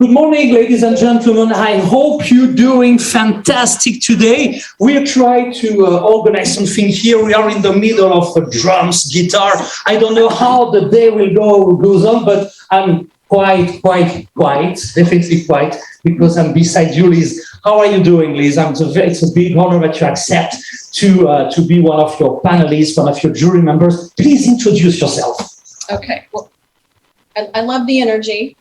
Good morning, ladies and gentlemen. I hope you're doing fantastic today. We'll try to organize something here. We are in the middle of drums, guitar. I don't know how the day goes on, but I'm quite, definitely quite, because I'm beside you, Liz. How are you doing, Liz? It's a big honor that you accept to be one of your panelists, one of your jury members. Please introduce yourself. Okay. Well, I love the energy.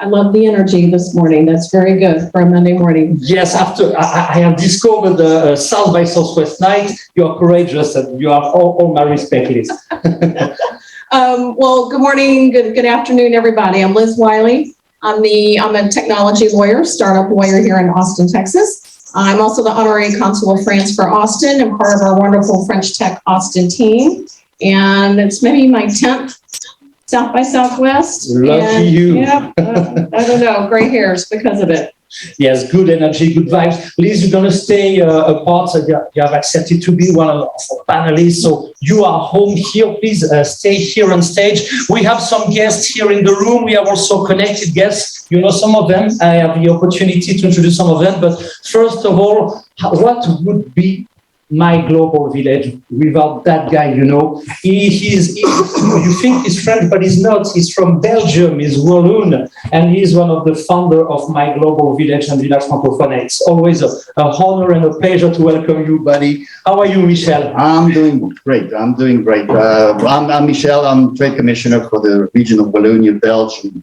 I love the energy this morning. That's very good for a Monday morning. Yes, after I have discovered the South by Southwest night, you are courageous and you have all my respect, Liz. Well, good morning, good afternoon, everybody. I'm Liz Wiley. I'm a technology lawyer, startup lawyer here in Austin, Texas. I'm also the honorary consul of France for Austin and part of our wonderful French Tech Austin team. And it's maybe my 10th South by Southwest. Lucky you. Yeah, I don't know, gray hairs because of it. Yes, good energy, good vibes. Liz, you're going to stay apart. So you have accepted to be one of our panelists. So you are home here. Please stay here on stage. We have some guests here in the room. We have also connected guests. You know some of them. I have the opportunity to introduce some of them. But first of all, what would be my global village without that guy? You know, you think he's French, but he's not. He's from Belgium. He's Walloon, and he's one of the founder of My Global Village and Village Francophone. It's always a honor and a pleasure to welcome you, buddy. How are you, Michel? I'm doing great. I'm Michel. I'm Trade Commissioner for the region of Wallonia, Belgium,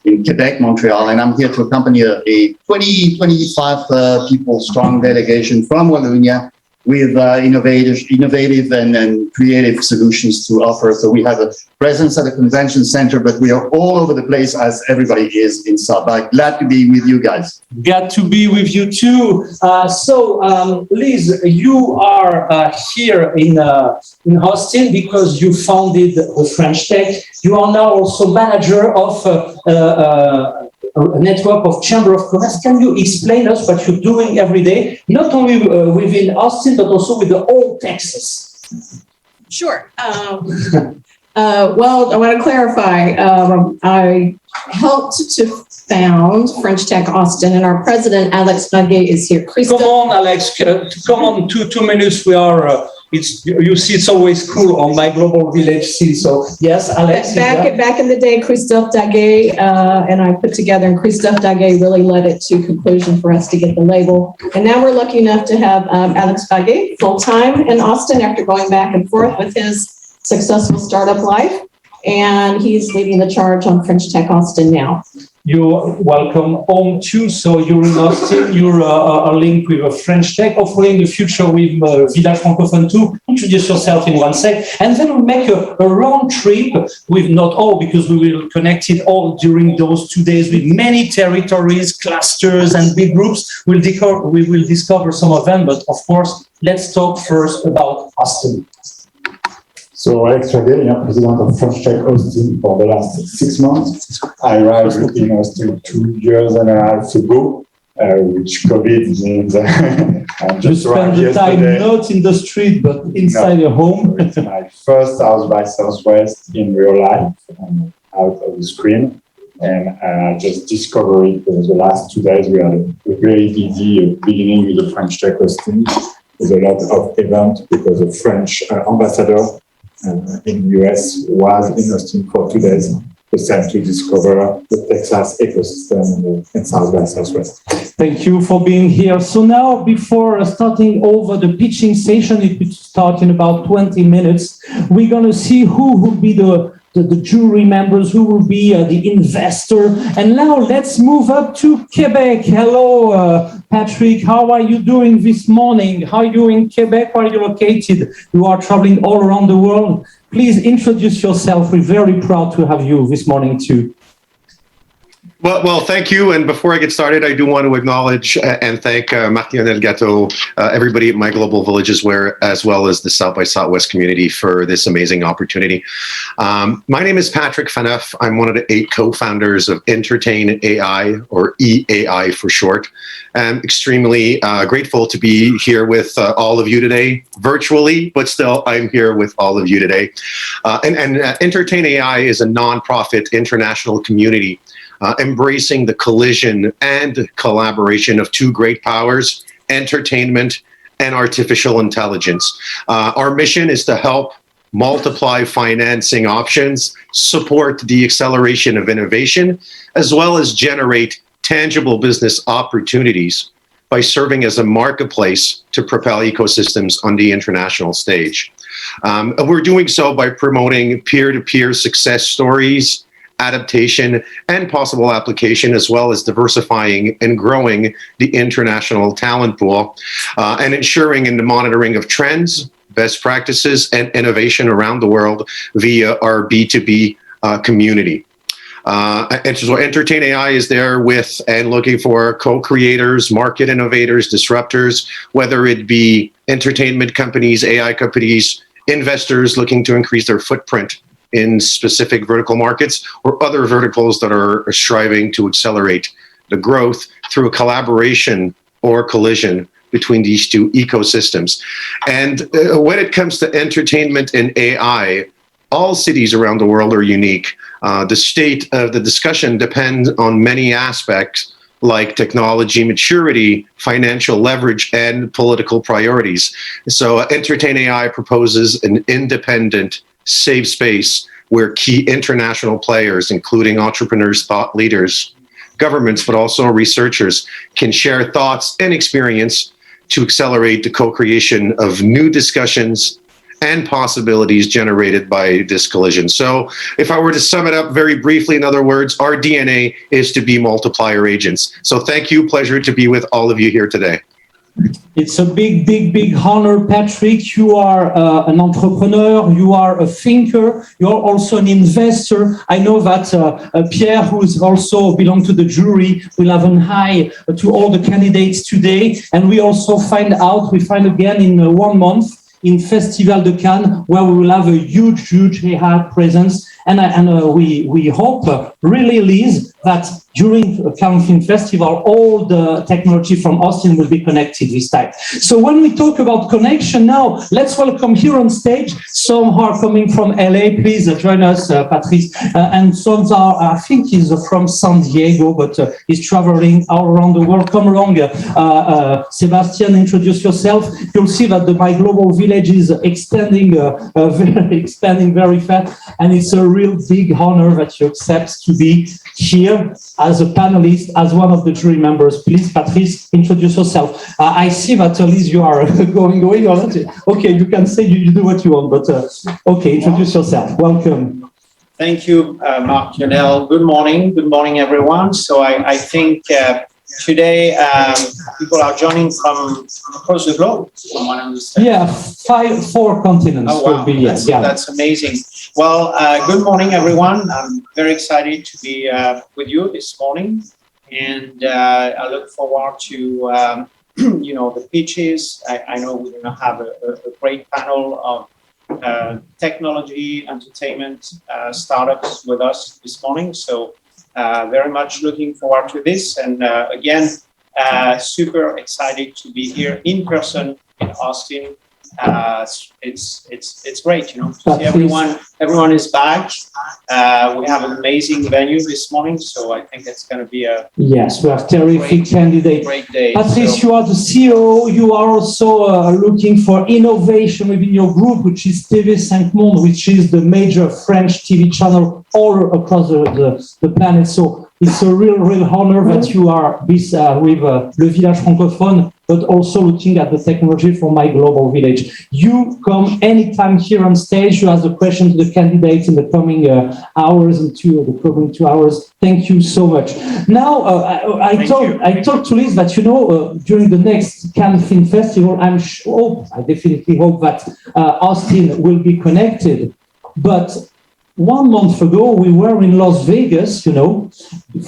in Quebec, Montreal, and I'm here to accompany a 25 people strong delegation from Wallonia with innovative and creative solutions to offer. So we have a presence at the convention center, but we are all over the place as everybody is in South by. Glad to be with you guys. Glad to be with you too. Liz, you are here in Austin because you founded the French Tech. You are now also manager of a network of Chamber of Commerce. Can you explain us what you're doing every day, not only within Austin, but also with the whole Texas? Sure. Well, I want to clarify. I helped to found French Tech Austin, and our president, Alex Baguet, is here. Come on, Alex. Come on, two minutes. We are... you see, it's always cool on My Global Village. So yes, Alex. Back in the day, Christophe Daguet and I put together, and Christophe Daguet really led it to conclusion for us to get the label. And now we're lucky enough to have Alex Baguet full time in Austin after going back and forth with his successful startup life, and he's leading the charge on French Tech Austin now. You're welcome home too. So you're in Austin, you're linked with a French Tech, hopefully in the future with Village Francophone too. Introduce yourself in one sec. And then we'll make a round trip with not all, because we will connect it all during those 2 days with many territories, clusters and big groups. We will discover some of them, but of course, let's talk first about Austin. So Alex Baguet, president of French Tech Austin for the last 6 months. I arrived in Austin 2 years and a half ago, which COVID means I just you spend the time not in the street, but inside your home. It's my first South by Southwest in real life, out of the screen. And I just discovered it because the last 2 days we had a very busy beginning with the French Tech Austin. There's a lot of events because the French ambassador in the US was in Austin for 2 days, to discover the Texas ecosystem in South by Southwest. Thank you for being here. So now, before starting over the pitching session, it will start in about 20 minutes. We're going to see who will be the jury members, who will be the investor. And now let's move up to Quebec. Hello, Patrick. How are you doing this morning? How are you in Quebec? Where are you located? You are traveling all around the world. Please introduce yourself. We're very proud to have you this morning too. Well, thank you. And before I get started, I do want to acknowledge and thank Marc-Lionel Gatto, everybody at My Global Villages, as well as the South by Southwest community for this amazing opportunity. My name is Patrick Faneuf. I'm one of the 8 co-founders of Entertain AI, or EAI for short. I'm extremely grateful to be here with all of you today, virtually, but still I'm here with all of you today. And Entertain AI is a nonprofit international community embracing the collision and collaboration of two great powers, entertainment and artificial intelligence. Our mission is to help multiply financing options, support the acceleration of innovation, as well as generate tangible business opportunities by serving as a marketplace to propel ecosystems on the international stage. We're doing so by promoting peer-to-peer success stories, adaptation, and possible application, as well as diversifying and growing the international talent pool, and ensuring in the monitoring of trends, best practices, and innovation around the world via our B2B community. And so Entertain AI is there with and looking for co-creators, market innovators, disruptors, whether it be entertainment companies, AI companies, investors looking to increase their footprint in specific vertical markets, or other verticals that are striving to accelerate the growth through a collaboration or collision between these two ecosystems. And when it comes to entertainment and AI, all cities around the world are unique. The state of the discussion depends on many aspects like technology maturity, financial leverage, and political priorities. So Entertain AI proposes an independent, safe space where key international players, including entrepreneurs, thought leaders, governments, but also researchers, can share thoughts and experience to accelerate the co-creation of new discussions and possibilities generated by this collision. So if I were to sum it up very briefly, in other words, our DNA is to be multiplier agents. So thank you, pleasure to be with all of you here today. It's a big honor, Patrick. You are an entrepreneur, you are a thinker, you're also an investor. I know that Pierre, who is also belong to the jury, will have an eye to all the candidates today. And we also find again in 1 month in Festival de Cannes, where we will have a huge AI presence. And we hope, really, Liz, that during the Cannes Film Festival, all the technology from Austin will be connected this time. So when we talk about connection now, let's welcome here on stage. Some are coming from LA. Please join us, Patrice. And some are, I think, he's from San Diego, but he's traveling all around the world. Come along, Sebastian, introduce yourself. You'll see that the My Global Village is expanding very fast, and it's a real big honor that you accept to be here as a panelist, as one of the jury members. Please, Patrice, introduce yourself. I see that, Liz, you are going or not. Okay, you can say you do what you want, but okay, introduce yourself. Welcome. Thank you, Marc Lionel. Good morning, everyone. So I think today people are joining from across the globe, from what I understand. Yeah, 4 continents. Oh, wow. Will be, That's amazing. Well, good morning, everyone. I'm very excited to be with you this morning, and I look forward to the pitches. I know we're going to have a great panel of technology, entertainment startups with us this morning. So very much looking forward to this, and again, super excited to be here in person in Austin. It's great, to see everyone is back. We have an amazing venue this morning, so I think it's going to be a yes, we have terrific candidates. Great day. Patrice, you are the CEO. You are also looking for innovation within your group, which is TV5 Monde, which is the major French TV channel all across the planet. So it's a real honor that you are with Le Village Francophone, but also looking at the technology for My Global Village. You come anytime here on stage. You ask the question to the candidates in the coming hours, into the coming 2 hours. Thank you so much. Now, I talked to Liz that, during the next Cannes Film Festival, I definitely hope that Austin will be connected. But 1 month ago, we were in Las Vegas,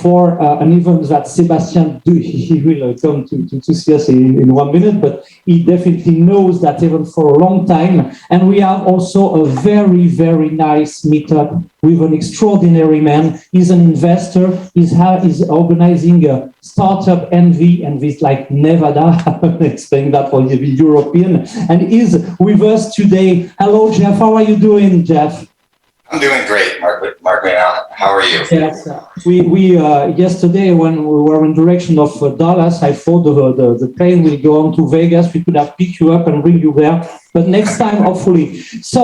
for an event that Sebastian, he will come to see us in 1 minute, but he definitely knows that event for a long time. And we have also a very nice meetup with an extraordinary man. He's an investor. He's organizing a startup Envy like Nevada. I'm explaining that for the European. And he's with us today. Hello, Jeff. How are you doing, Jeff? I'm doing great, Mark. How are you? Yes, we yesterday when we were in direction of Dallas, I thought the plane will go on to Vegas. We could have picked you up and bring you there, but next time, hopefully. So,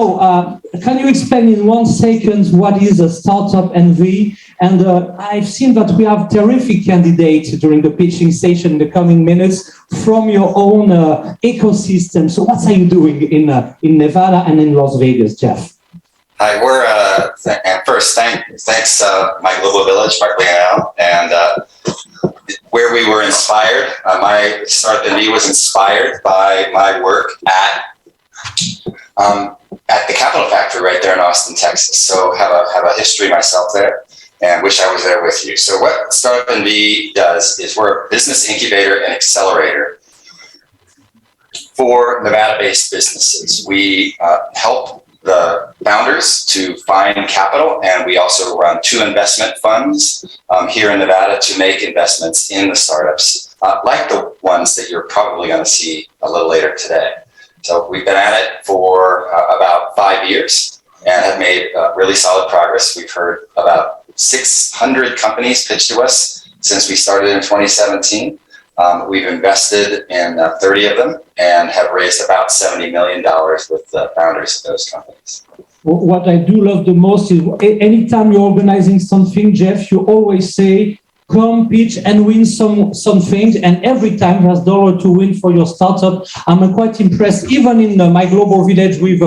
can you explain in 1 second what is a startup NV? And I've seen that we have terrific candidates during the pitching session in the coming minutes from your own ecosystem. So, what are you doing in Nevada and in Las Vegas, Jeff? Hi, we're and first thanks my global village, Mark Leonel, and where we were inspired. My startup NV was inspired by my work at the Capital Factory right there in Austin, Texas. So have a history myself there, and wish I was there with you. So what Startup NV does is we're a business incubator and accelerator for Nevada-based businesses. We help the founders to find capital, and we also run 2 investment funds here in Nevada to make investments in the startups, like the ones that you're probably going to see a little later today. So we've been at it for about 5 years and have made really solid progress. We've heard about 600 companies pitch to us since we started in 2017. We've invested in 30 of them and have raised about $70 million with the founders of those companies. What I do love the most is anytime you're organizing something, Jeff, you always say, come pitch and win something. And every time there's dollar to win for your startup. I'm quite impressed. Even in my global village with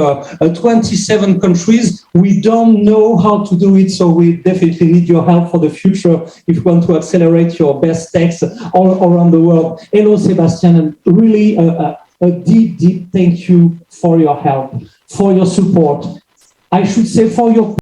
27 countries, we don't know how to do it. So we definitely need your help for the future if you want to accelerate your best techs all around the world. Hello, Sebastian, and really a deep thank you for your help, for your support. I should say for your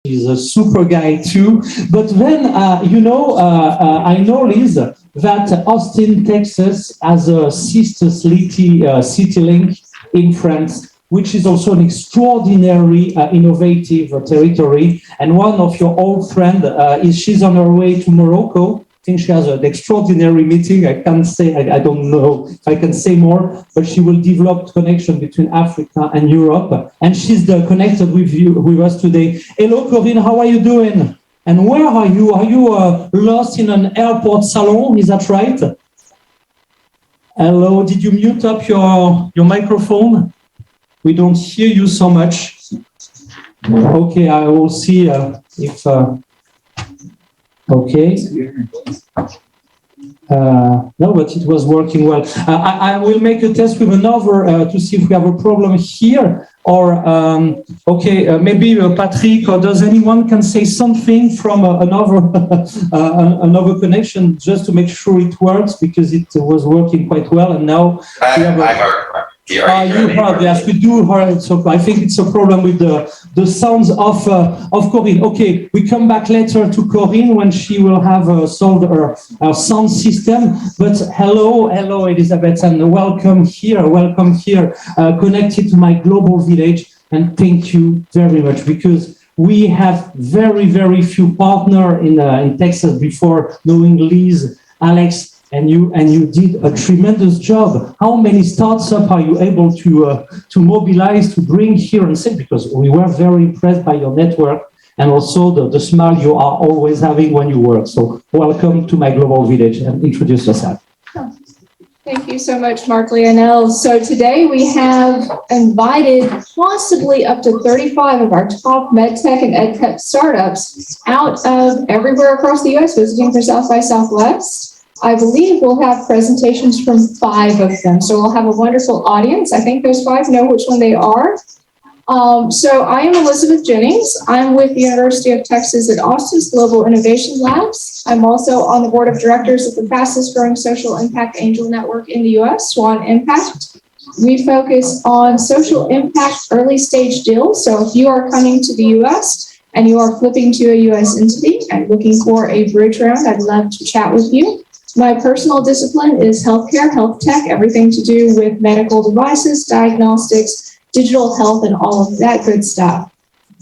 He's a super guy too. But then, I know, Liz, that Austin, Texas has a sister city link in France, which is also an extraordinary, innovative territory. And one of your old friends, she's on her way to Morocco. I think she has an extraordinary meeting. I can't say, I don't know if I can say more, but she will develop connection between Africa and Europe. And she's connected with us today. Hello, Corinne, how are you doing? And where are you? Are you lost in an airport salon? Is that right? Hello, did you mute up your microphone? We don't hear you so much. Okay, I will see if... Okay. No, but it was working well. I will make a test with another to see if we have a problem here. Or, maybe Patrick, or does anyone can say something from another connection just to make sure it works, because it was working quite well. And now we have you heard, yes, we do heard. So I think it's a problem with the sounds of Corinne. Okay, we come back later to Corinne when she will have solved her sound system. But hello, Elizabeth, and welcome here, connected to my global village. And thank you very much, because we have very, very few partners in Texas before knowing Liz, Alex, and you did a tremendous job. How many startups are you able to mobilize, to bring here and say? Because we were very impressed by your network and also the smile you are always having when you work. So welcome to my global village, and introduce yourself. Thank you so much, Mark Lionel. So today we have invited possibly up to 35 of our top medtech and edtech startups out of everywhere across the U.S. visiting for South by Southwest. I believe we'll have presentations from 5 of them. So we'll have a wonderful audience. I think those 5 know which one they are. So I am Elizabeth Jennings. I'm with the University of Texas at Austin's Global Innovation Labs. I'm also on the board of directors of the fastest growing social impact angel network in the U.S., Swan Impact. We focus on social impact early stage deals. So if you are coming to the U.S. and you are flipping to a U.S. entity and looking for a bridge round, I'd love to chat with you. My personal discipline is healthcare, health tech, everything to do with medical devices, diagnostics, digital health, and all of that good stuff.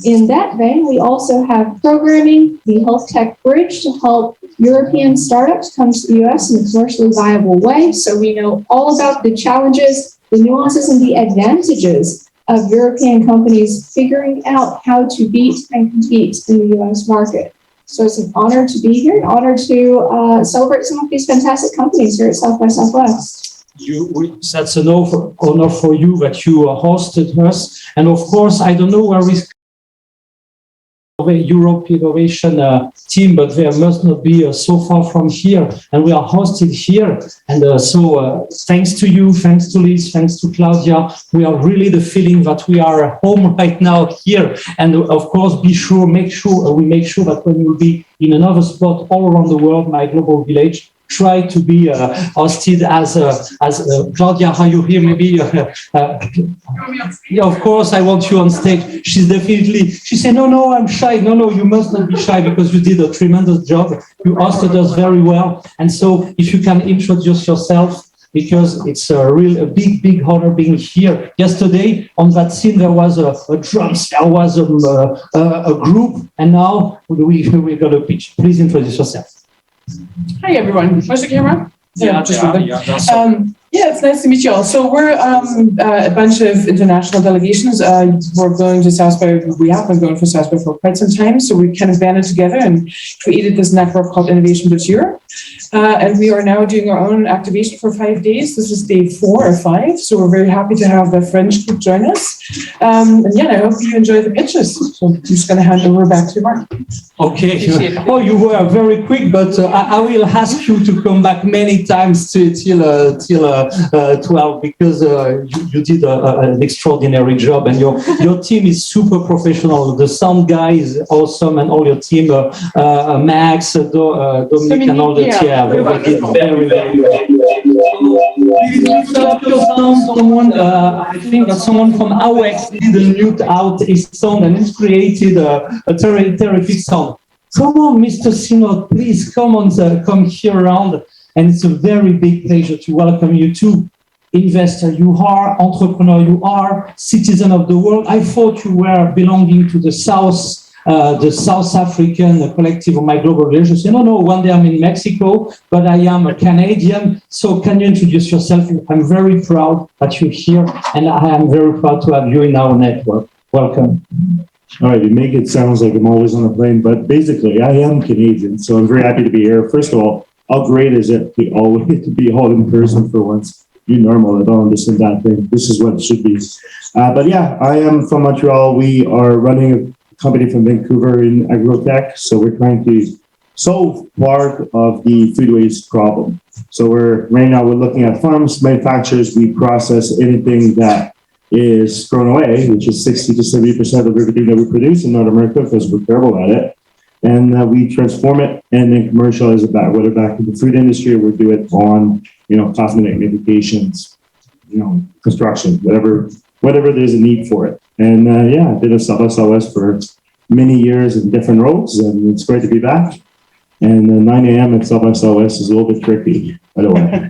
In that vein, we also have programming, the health tech bridge, to help European startups come to the US in a commercially viable way. So we know all about the challenges, the nuances, and the advantages of European companies figuring out how to beat and compete in the US market. So it's an honor to be here, an honor to celebrate some of these fantastic companies here at South by Southwest. That's an honor for you that you hosted us. And of course, I don't know where we Europe Innovation team, but they must not be so far from here. And we are hosted here. And so thanks to you, thanks to Liz, thanks to Claudia, we are really the feeling that we are home right now here. And of course, make sure that when you will be in another spot all around the world, my global village, try to be hosted as Claudia, how you hear maybe? Yeah, of course, I want you on stage. She said, no, I'm shy. No, you must not be shy, because you did a tremendous job. You hosted us very well. And so if you can introduce yourself, because it's a big honor being here. Yesterday on that scene, there was a drums, there was a group, and now we're going to pitch. Please introduce yourself. Hi, everyone. Where's the camera? Yeah, it's nice to meet you all. So we're a bunch of international delegations. We're going to South by, we have been going for South by for quite some time. So we kind of banded together and created this network called Innovation Bridge Europe. And we are now doing our own activation for 5 days. This is day 4 or 5. So we're very happy to have the French group join us. And I hope you enjoy the pitches. So I'm just going to hand over back to Mark. Okay. Oh, you were very quick, but I will ask you to come back many times till 12, because you did an extraordinary job, and your team is super professional. The sound guy is awesome, and all your team, Max, Dominic, and all the team, they did very, very well. Please lift up your sound I think that someone from AWEX didn't mute out his sound and it's created a terrific sound. Come on, Mr. Synod, please come here around. And it's a very big pleasure to welcome you to investor. You are entrepreneur, you are citizen of the world. I thought you were belonging to the South African collective of My Global Villages. No, one day I'm in Mexico, but I am a Canadian. So can you introduce yourself? I'm very proud that you're here, and I am very proud to have you in our network. Welcome. All right, you make it sound like I'm always on a plane, but basically I am Canadian, so I'm very happy to be here. First of all, how great is it to be all in person for once? You're normal, I don't understand that thing. This is what it should be. But yeah, I am from Montreal. We are running a company from Vancouver in agrotech. So we're trying to solve part of the food waste problem. So right now we're looking at farms, manufacturers. We process anything that is thrown away, which is 60 to 70% of everything that we produce in North America because we're terrible at it. And we transform it and then commercialize it back, whether back in the food industry or we do it on, cosmetic medications, construction, whatever there's a need for it. And I did a SWSX for many years in different roles, and it's great to be back. And 9 a.m. at SWSX is a little bit tricky, by the way.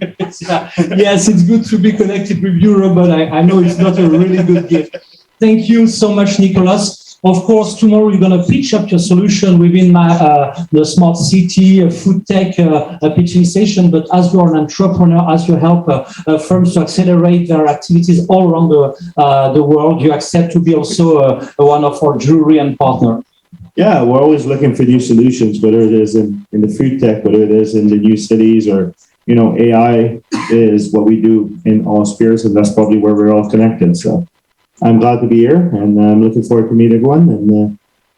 Yes, it's good to be connected with Europe, but I know it's not a really good gift. Thank you so much, Nicolas. Of course, tomorrow you're going to pitch up your solution within the smart city food tech pitching session. But as you're an entrepreneur, as you help firms to accelerate their activities all around the world, you accept to be also one of our jury and partner. Yeah, we're always looking for new solutions, whether it is in the food tech, whether it is in the new cities, or AI is what we do in all spheres, and that's probably where we're all connected. So I'm glad to be here, and I'm looking forward to meet everyone and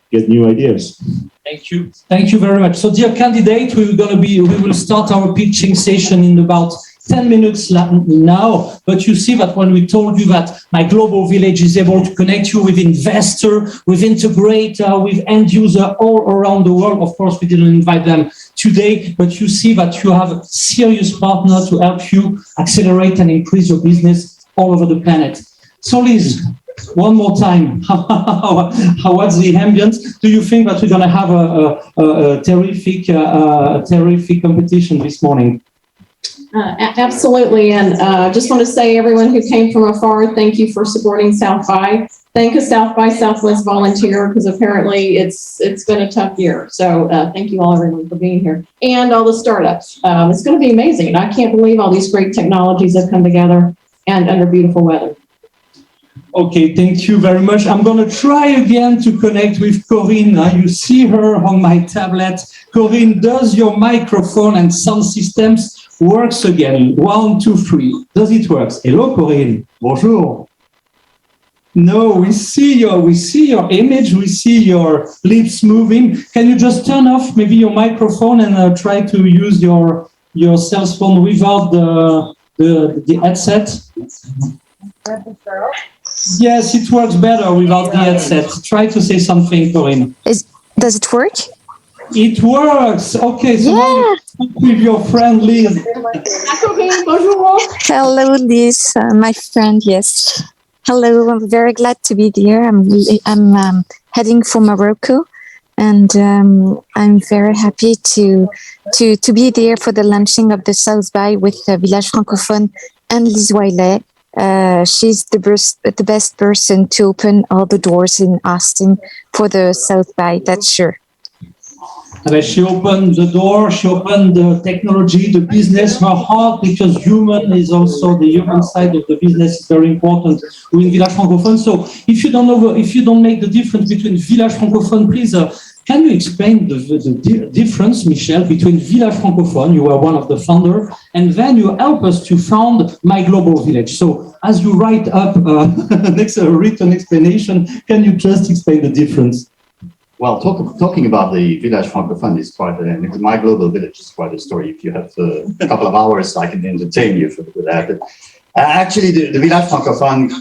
get new ideas. Thank you. Thank you very much. So, dear candidate, we will start our pitching session in about 10 minutes now. But you see that when we told you that My Global Village is able to connect you with investor, with integrator, with end user all around the world. Of course, we didn't invite them today, but you see that you have a serious partner to help you accelerate and increase your business all over the planet. So Liz, one more time, what's the ambience? Do you think that we're going to have a terrific competition this morning? Absolutely. And just want to say, everyone who came from afar, thank you for supporting South by. Thank a South by Southwest volunteer, because apparently it's been a tough year. So thank you all, everyone, for being here, and all the startups. It's going to be amazing. I can't believe all these great technologies have come together and under beautiful weather. Okay, thank you very much. I'm going to try again to connect with Corinne. You see her on my tablet. Corinne, does your microphone and sound systems works again? 1, 2, 3. Does it work? Hello, Corinne. Bonjour. No, we see your image. We see your lips moving. Can you just turn off maybe your microphone and try to use your cell phone without the headset? Yes, it works better without the headset. Try to say something, Corinne. Does it work? It works. Okay, so now with your friend Liz. Hello, Liz, my friend. Yes. Hello. I'm very glad to be here. I'm heading for Morocco, and I'm very happy to be there for the launching of the South by with Village Francophone and Liz Wiley. She's the best person to open all the doors in Austin for the South by, that's sure. She opened the door, she opened the technology, the business, her heart, because human is also the human side of the business is very important in Village Francophone. So if you don't make the difference between Village Francophone, please, can you explain the difference, Michel, between Village Francophone, you were one of the founders, and then you help us to found My Global Village. So as you write up next written explanation, can you just explain the difference? Well, talking about the Village Francophone is quite, My Global Village is quite a story. If you have a couple of hours, I can entertain you with that. Actually, the Village Francophone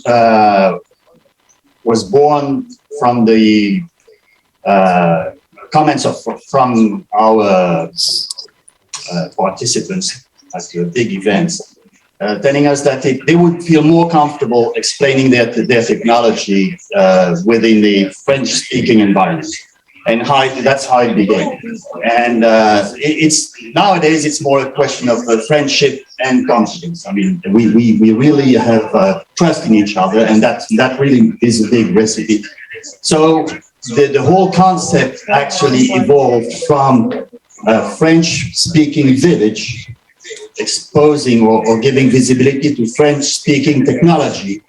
was born from the comments from our participants at the big events. telling us that they would feel more comfortable explaining their technology within the French-speaking environment. And that's how it began. And nowadays it's more a question of friendship and confidence. I mean, we really have trust in each other, and that really is a big recipe. So the whole concept actually evolved from a French-speaking village exposing or giving visibility to French-speaking technology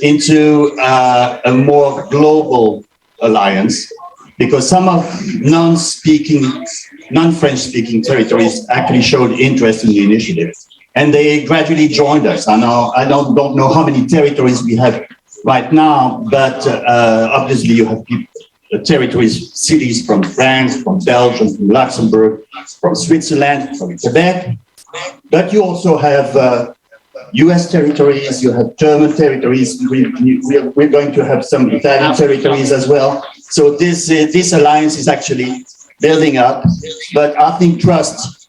into a more global alliance, because some of non-French-speaking territories actually showed interest in the initiative, and they gradually joined us. I don't know how many territories we have right now, but obviously you have territories, cities from France, from Belgium, from Luxembourg, from Switzerland, from Quebec. But you also have US territories, you have German territories, we're going to have some Italian territories as well. So this alliance is actually building up, but I think trust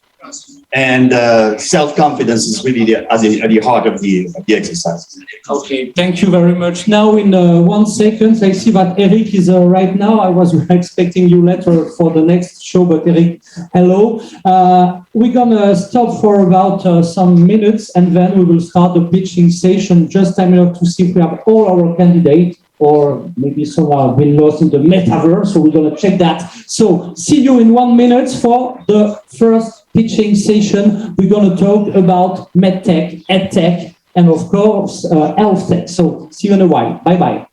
and self-confidence is really at the heart of the exercise. Okay, thank you very much. Now in 1 second, I see that Eric is right now. I was expecting you later for the next show, but Eric, hello. We're gonna stop for about some minutes, and then we will start the pitching session. Just a minute to see if we have all our candidates, or maybe some have been lost in the metaverse, so we're gonna check that. So see you in 1 minute for the first pitching session. We're gonna talk about medtech, edtech, and of course, health tech. So see you in a while. Bye-bye.